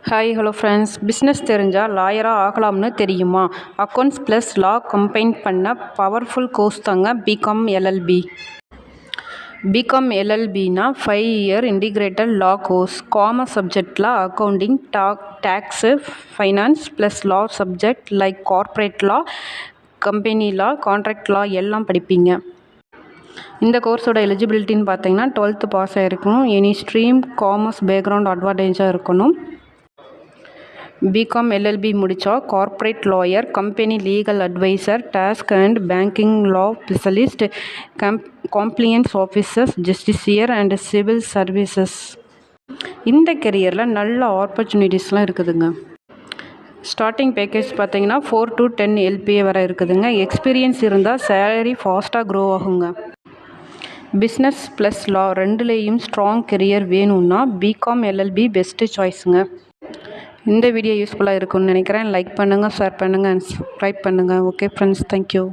Hi hello friends. Business தெரிஞ்சால் லாயராக ஆகலாம்னு தெரியுமா? அக்கௌண்ட்ஸ் ப்ளஸ் லா கம்பைன் பண்ண பவர்ஃபுல் கோர்ஸ் தாங்க பிகாம் எல்எல்பி. பிகாம் எல்எல்பினா 5 year integrated law course. Commerce சப்ஜெக்டில் accounting, tax, finance plus law subject like corporate law, company law, contract law எல்லாம் படிப்பீங்க. இந்த கோர்ஸோட எலிஜிபிலிட்டின்னு பார்த்தீங்கன்னா 12th பாஸ் ஆகிருக்கணும். எனி ஸ்ட்ரீம் காமர்ஸ் பேக்ரவுண்ட் அட்வான்டேஜாக இருக்கணும். பிகாம் எல்எல்பி முடித்தா corporate lawyer, company legal advisor, tax and banking law specialist, compliance officer, judiciary and civil services. இந்த கெரியரில் நல்ல ஆப்பர்ச்சுனிட்டிஸ்லாம் இருக்குதுங்க. ஸ்டார்டிங் பேக்கேஜ் பார்த்தீங்கன்னா 4 to 10 LPA வரை இருக்குதுங்க. எக்ஸ்பீரியன்ஸ் இருந்தால் சேலரி ஃபாஸ்ட்டாக க்ரோ ஆகுங்க. பிஸ்னஸ் ப்ளஸ் லா ரெண்டுலேயும் ஸ்ட்ராங் கெரியர் வேணும்னா பிகாம் எல்எல்பி பெஸ்ட்டு சாய்ஸுங்க. இந்த வீடியோ யூஸ்ஃபுல்லாக இருக்கும்னு நினைக்கிறேன். லைக் பண்ணுங்கள், ஷேர் பண்ணுங்கள் அண்ட் சப்ஸ்கிரைப் பண்ணுங்கள். Okay friends, thank you.